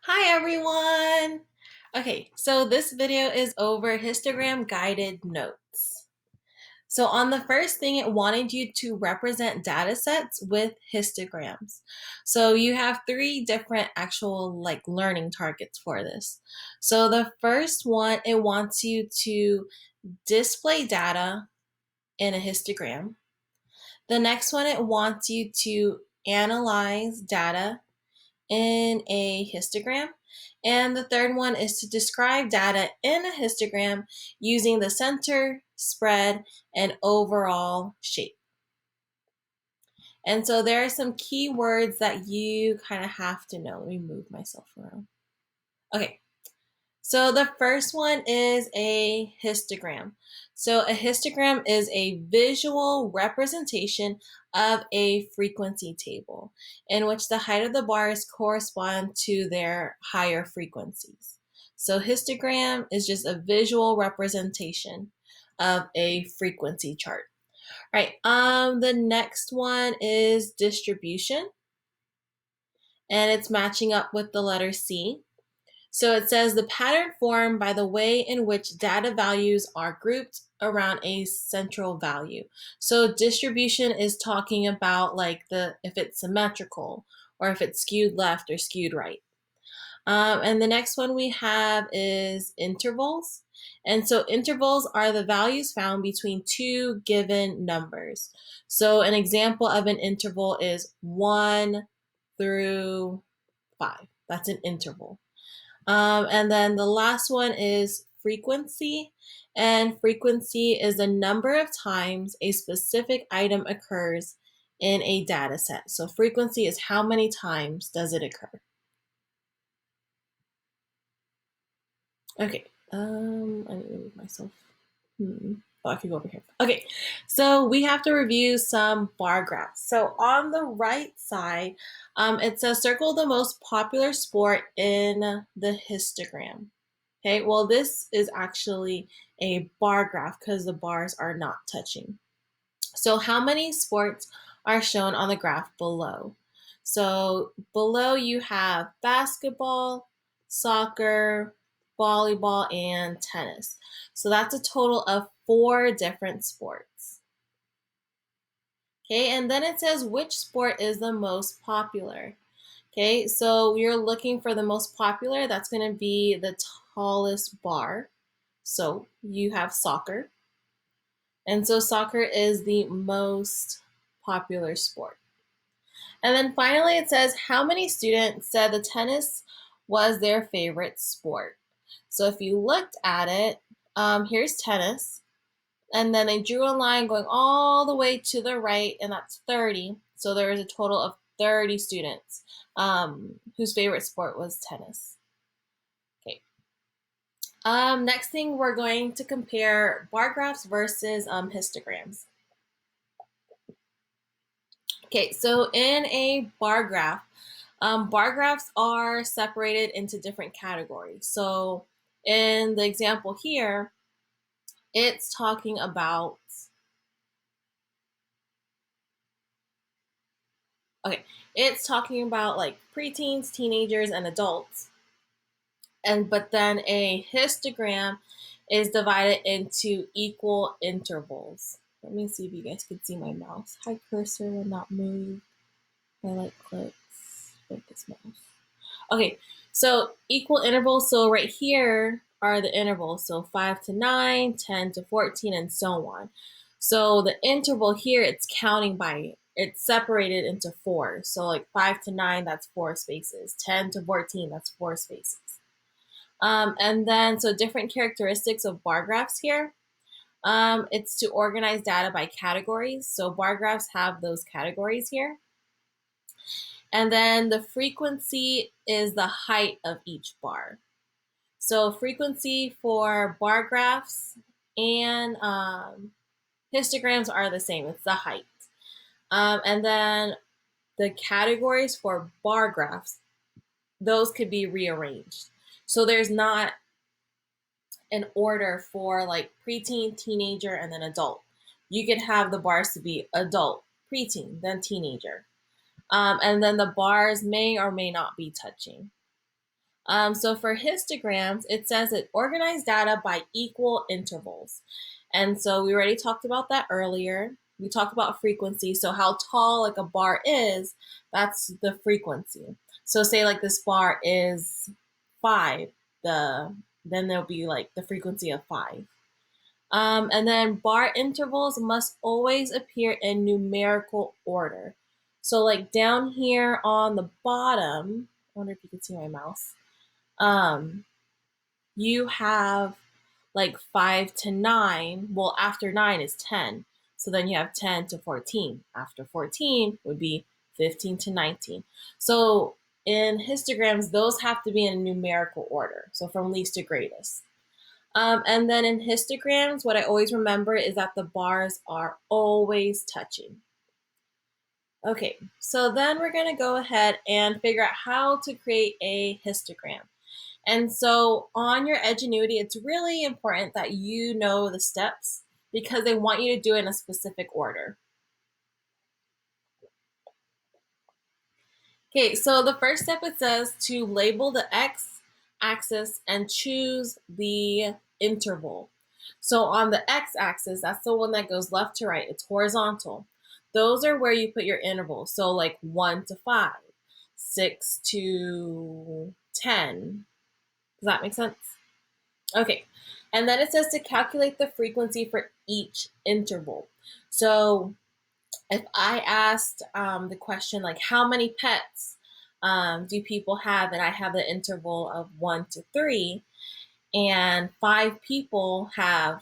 Hi everyone! Okay, so this video is over histogram guided notes. So on the first thing, it wanted you to represent data sets with histograms. So you have three different actual learning targets for this. So the first one, it wants you to display data in a histogram. The next one, it wants you to analyze data in a histogram. And the third one is to describe data in a histogram using the center, spread, and overall shape. And so there are some key words that you kind of have to know. Let me move myself around. Okay, so the first one is a histogram. So a histogram is a visual representation of a frequency table in which the height of the bars correspond to their higher frequencies. So histogram is just a visual representation of a frequency chart. All right, the next one is distribution, and it's matching up with the letter C. So it says the pattern formed by the way in which data values are grouped around a central value. So distribution is talking about if it's symmetrical or if it's skewed left or skewed right. And the next one we have is intervals. And so intervals are the values found between two given numbers. So an example of an interval is 1 through 5. That's an interval. And then the last one is frequency. And frequency is the number of times a specific item occurs in a data set. So frequency is how many times does it occur. Okay, I need to move myself. Oh, I could go over here. Okay, so we have to review some bar graphs. So on the right side, it says circle the most popular sport in the histogram. Okay, well, this is actually a bar graph because the bars are not touching. So how many sports are shown on the graph below? So below you have basketball, soccer, volleyball, and tennis. So that's a total of 4 different sports. Okay, and then it says which sport is the most popular. Okay, so you're looking for the most popular. That's going to be the tallest bar. So you have soccer. And so soccer is the most popular sport. And then finally, it says how many students said the tennis was their favorite sport. So if you looked at it, here's tennis. And then they drew a line going all the way to the right, and that's 30. So there was a total of 30 students whose favorite sport was tennis. Okay. Next thing, we're going to compare bar graphs versus histograms. Okay, so in a bar graphs are separated into different categories. So in the example here, it's talking about, like preteens, teenagers, and adults. But then a histogram is divided into equal intervals. Let me see if you guys can see my mouse. Hi, cursor will not move. My clicks. Focus mouse. Okay, so equal intervals. So right here are the intervals. So 5 to 9, 10 to 14, and so on. So the interval here, it's counting by, it's separated into 4. So like 5 to 9, that's 4 spaces. 10 to 14, that's 4 spaces. And then, so different characteristics of bar graphs here. It's to organize data by categories. So bar graphs have those categories here. And then the frequency is the height of each bar. So frequency for bar graphs and histograms are the same. It's the height. And then the categories for bar graphs, those could be rearranged. So there's not an order for like preteen, teenager, and then adult. You could have the bars to be adult, preteen, then teenager. And then the bars may or may not be touching. So for histograms, it says it organized data by equal intervals. And so we already talked about that earlier. We talked about frequency. So how tall like a bar is, that's the frequency. So say like this bar is 5, then there'll be like the frequency of 5. And then bar intervals must always appear in numerical order. So like down here on the bottom, I wonder if you can see my mouse. Um, you have like 5 to 9. Well, after 9 is 10. So then you have 10 to 14. After 14 would be 15 to 19. So in histograms, those have to be in numerical order. So from least to greatest. And then in histograms, what I always remember is that the bars are always touching. Okay, so then we're going to go ahead and figure out how to create a histogram. And so on your Edgenuity, it's really important that you know the steps because they want you to do it in a specific order. Okay, so the first step, it says to label the x-axis and choose the interval. So on the x-axis, that's the one that goes left to right. It's horizontal. Those are where you put your intervals. So like 1 to 5, 6 to 10. Does that make sense? Okay, and then it says to calculate the frequency for each interval. So if I asked the question like, how many pets do people have? And I have the interval of 1 to 3, and 5 people have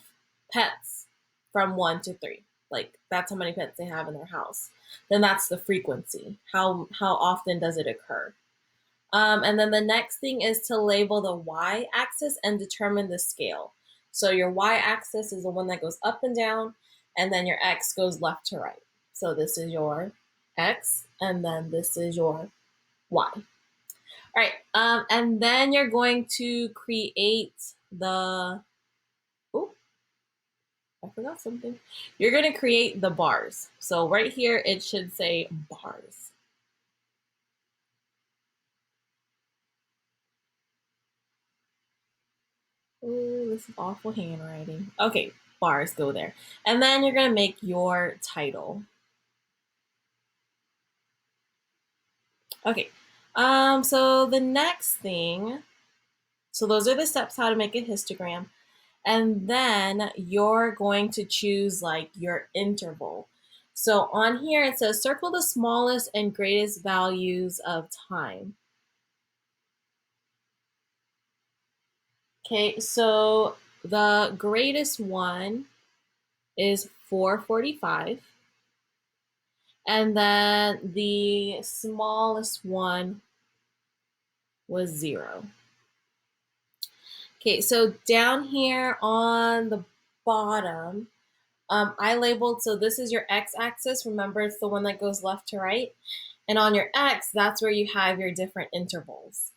pets from 1 to 3. Like that's how many pets they have in their house. Then that's the frequency. How often does it occur? And then the next thing is to label the y-axis and determine the scale. So your y-axis is the one that goes up and down, and then your x goes left to right. So this is your x, and then this is your y. All right, and then you're going to create the, oh, I forgot something. You're going to create the bars. So right here, it should say bars. Oh, this is awful handwriting. Okay, bars go there. And then you're going to make your title. Okay, so the next thing, so those are the steps how to make a histogram. And then you're going to choose like your interval. So on here, it says circle the smallest and greatest values of time. Okay, so the greatest one is 4:45. And then the smallest one was 0. Okay, so down here on the bottom, I labeled, so this is your x-axis. Remember, it's the one that goes left to right. And on your x, that's where you have your different intervals.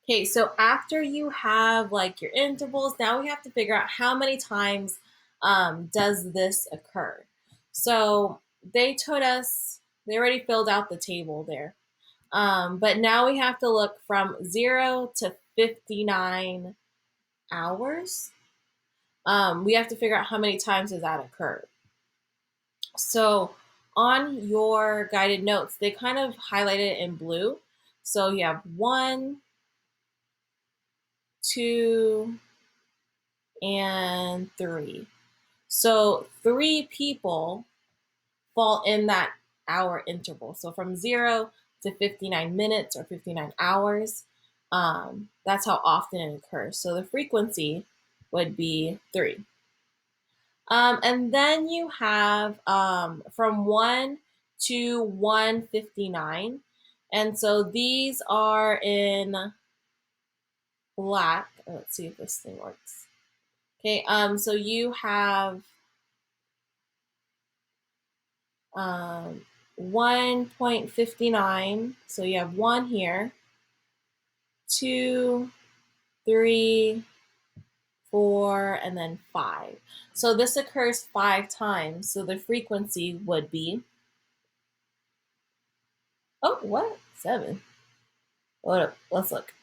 Okay, so after you have like your intervals, now we have to figure out how many times does this occur. So they already filled out the table there. But now we have to look from 0 to 59 hours. We have to figure out how many times does that occur. So on your guided notes, they kind of highlighted it in blue. So you have 1, 2, and 3. So 3 people fall in that hour interval. So from 0 to 59 minutes or 59 hours, that's how often it occurs. So the frequency would be 3. And then you have from 1 to 159. And so these are in black. Let's see if this thing works. Okay, so you have 1.59. So you have 1 here, 2, 3, 4, and then 5. So this occurs 5 times. So the frequency would be, oh, what? 7. Hold up. Let's look.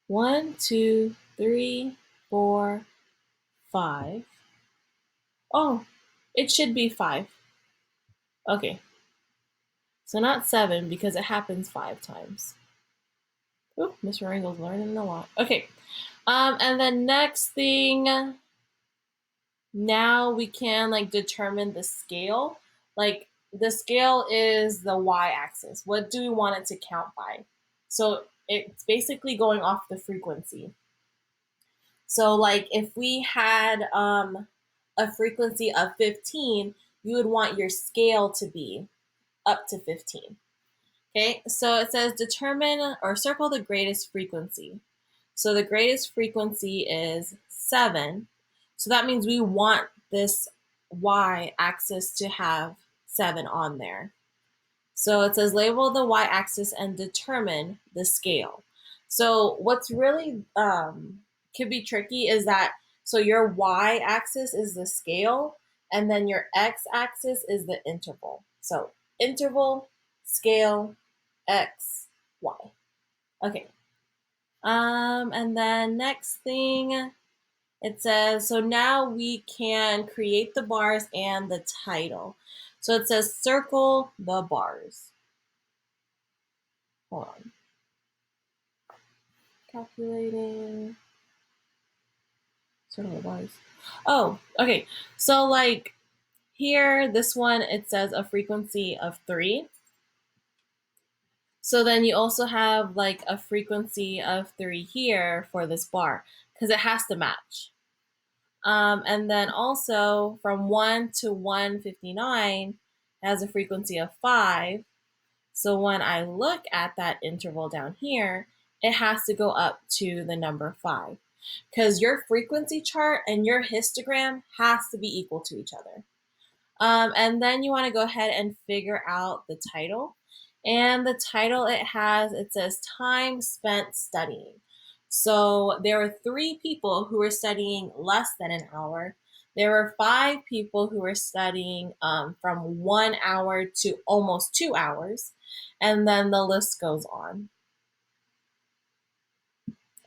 1, 2, 3, 4, 5. Oh, it should be 5. Okay. So not 7 because it happens 5 times. Ooh, Mr. Ringel's learning a lot. Okay. And the next thing, now we can like determine the scale. Like the scale is the y-axis. What do we want it to count by? So it's basically going off the frequency. So like if we had a frequency of 15, you would want your scale to be up to 15. Okay, so it says determine or circle the greatest frequency. So the greatest frequency is 7. So that means we want this y-axis to have 7 on there. So it says label the y-axis and determine the scale. So what's really could be tricky is that so your y-axis is the scale and then your x-axis is the interval. So interval, scale, x, y. Okay. And then next thing it says, so now we can create the bars and the title. So it says circle the bars. Hold on. Calculating. Circle the bars. Oh, okay. So like here, this one, it says a frequency of 3. So then you also have like a frequency of 3 here for this bar because it has to match. And then also from 1 to 159 has a frequency of 5. So when I look at that interval down here, it has to go up to the number 5 because your frequency chart and your histogram has to be equal to each other. And then you want to go ahead and figure out the title. And the title it says time spent studying. So there were 3 people who were studying less than an hour. There were 5 people who were studying from 1 hour to almost 2 hours. And then the list goes on.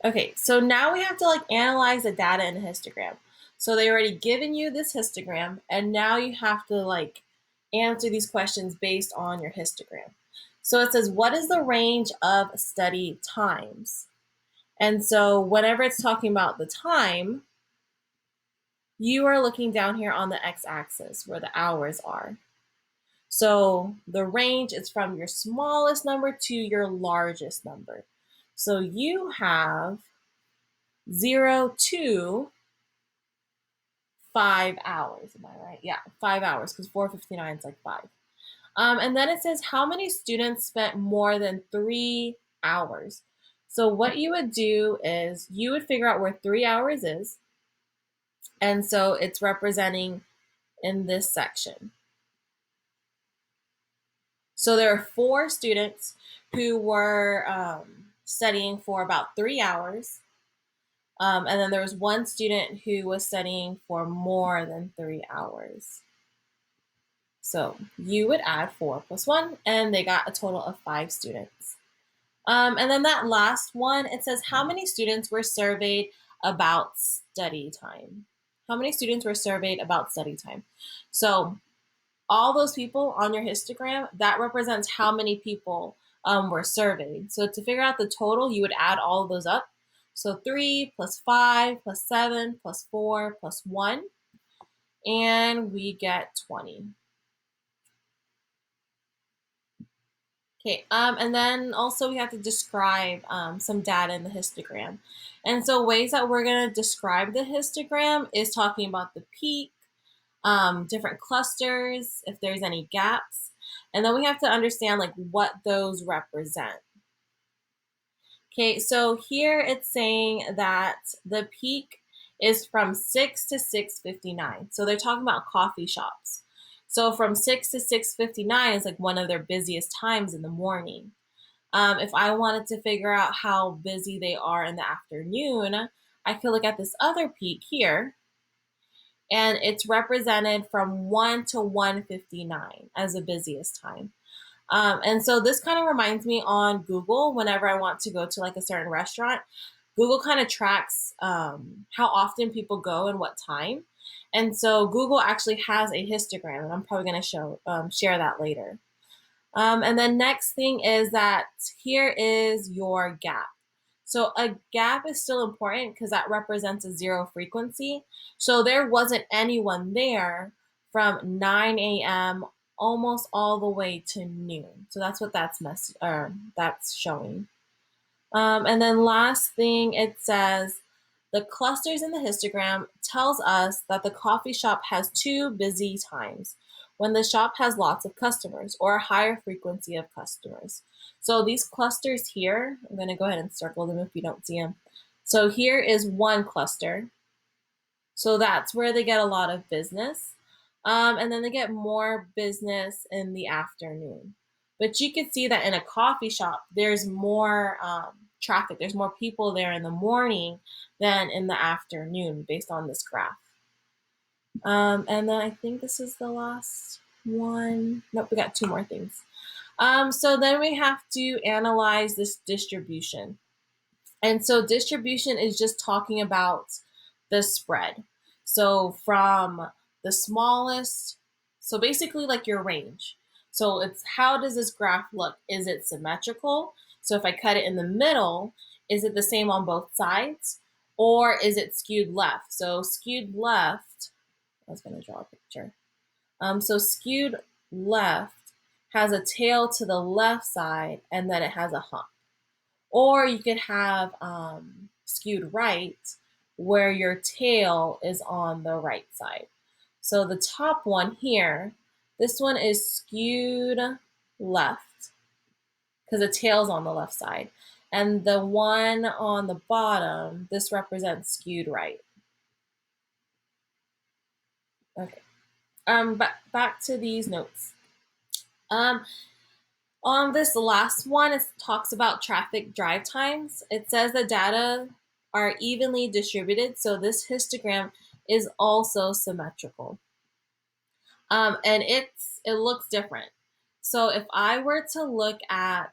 Okay, so now we have to like analyze the data in a histogram. So they already given you this histogram, and now you have to like answer these questions based on your histogram. So it says, what is the range of study times? And so whenever it's talking about the time, you are looking down here on the x-axis where the hours are. So the range is from your smallest number to your largest number. So you have 0 to 5 hours. Am I right? Yeah, 5 hours because 459 is like 5. And then it says how many students spent more than 3 hours. So what you would do is you would figure out where 3 hours is. And so it's representing in this section. So there are 4 students who were studying for about 3 hours. And then there was 1 student who was studying for more than 3 hours. So you would add 4 plus 1, and they got a total of 5 students. And then that last one, it says how many students were surveyed about study time? How many students were surveyed about study time? So all those people on your histogram, that represents how many people were surveyed. So to figure out the total, you would add all of those up. So 3 plus 5 plus 7 plus 4 plus 1, and we get 20. Okay, and then also we have to describe some data in the histogram. And so ways that we're going to describe the histogram is talking about the peak, different clusters, if there's any gaps. And then we have to understand like what those represent. Okay, so here it's saying that the peak is from 6 to 6:59. So they're talking about coffee shops. So from 6 to 6:59 is like one of their busiest times in the morning. If I wanted to figure out how busy they are in the afternoon, I could look at this other peak here, and it's represented from 1 to 1:59 as the busiest time. And so this kind of reminds me on Google whenever I want to go to like a certain restaurant. Google kind of tracks how often people go and what time. And so Google actually has a histogram, and I'm probably going to share that later. And then next thing is that here is your gap. So a gap is still important because that represents a zero frequency. So there wasn't anyone there from 9 a.m. almost all the way to noon. So that's what that's showing. And then last thing it says, the clusters in the histogram tells us that the coffee shop has two busy times when the shop has lots of customers or a higher frequency of customers. So these clusters here, I'm going to go ahead and circle them if you don't see them. So here is one cluster. So that's where they get a lot of business. And then they get more business in the afternoon. But you can see that in a coffee shop, there's more traffic. There's more people there in the morning than in the afternoon based on this graph. And then I think this is the last one. Nope, we got two more things. So then we have to analyze this distribution. And so distribution is just talking about the spread. So from the smallest, so basically like your range. So it's how does this graph look? Is it symmetrical? So if I cut it in the middle, is it the same on both sides? Or is it skewed left? So skewed left, I was going to draw a picture. So skewed left has a tail to the left side and then it has a hump. Or you could have skewed right, where your tail is on the right side. So the top one here, this one is skewed left because the tail's on the left side. And the one on the bottom, this represents skewed right. Okay. Back to these notes. On this last one, it talks about traffic drive times. It says the data are evenly distributed, so this histogram is also symmetrical. And it looks different. So if I were to look at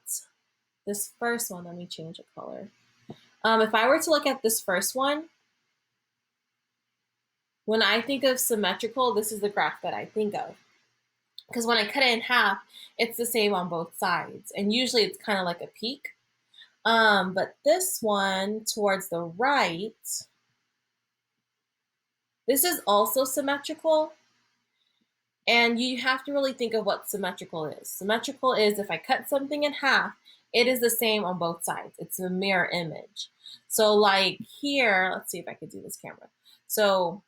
this first one, let me change the color. If I were to look at this first one, when I think of symmetrical, this is the graph that I think of. Because when I cut it in half, it's the same on both sides. And usually it's kind of like a peak. But this one towards the right, this is also symmetrical. And you have to really think of what symmetrical is. Symmetrical is if I cut something in half, it is the same on both sides. It's a mirror image. So like here, let's see if I could do this camera. So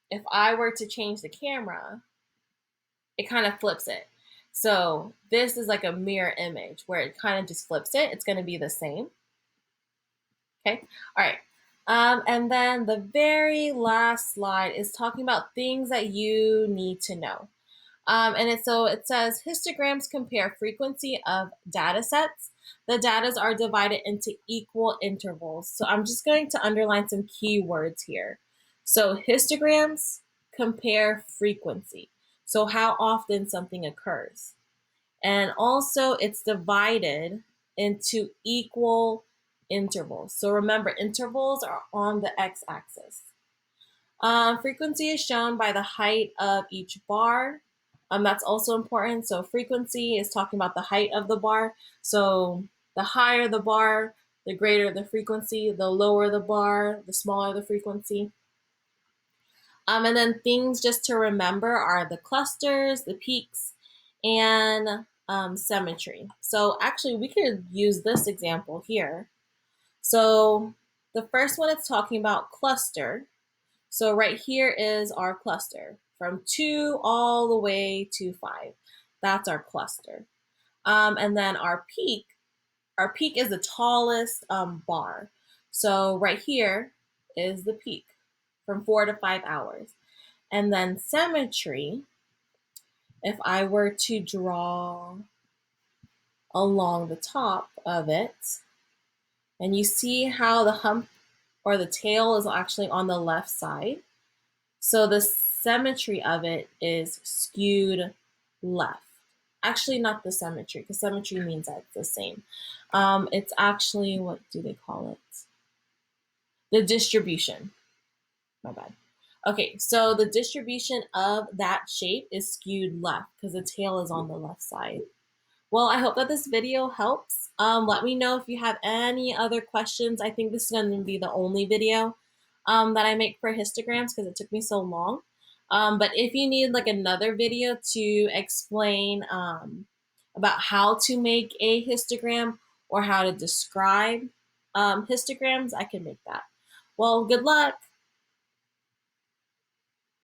if I were to change the camera, it kind of flips it. So this is like a mirror image where it kind of just flips it. It's going to be the same. Okay, all right. And then the very last slide is talking about things that you need to know. So it says histograms compare frequency of data sets. The data are divided into equal intervals. So I'm just going to underline some keywords here. So histograms compare frequency. So how often something occurs. And also it's divided into equal intervals. So remember, intervals are on the x-axis. Frequency is shown by the height of each bar. That's also important. So frequency is talking about the height of the bar. So the higher the bar, the greater the frequency. The lower the bar, the smaller the frequency. And then things just to remember are the clusters, the peaks, and symmetry. So actually, we could use this example here. So the first one it's talking about cluster. So right here is our cluster from 2 all the way to 5. That's our cluster. And then our peak is the tallest bar. So right here is the peak from 4 to 5 hours. And then symmetry, if I were to draw along the top of it, and you see how the hump or the tail is actually on the left side. So the symmetry of it is skewed left. Actually, not the symmetry, because symmetry means that it's the same. It's actually, what do they call it? The distribution. My bad. Okay, so the distribution of that shape is skewed left because the tail is on the left side. Well, I hope that this video helps. Let me know if you have any other questions. I think this is going to be the only video that I make for histograms because it took me so long. But if you need like another video to explain about how to make a histogram or how to describe histograms, I can make that. Well, good luck.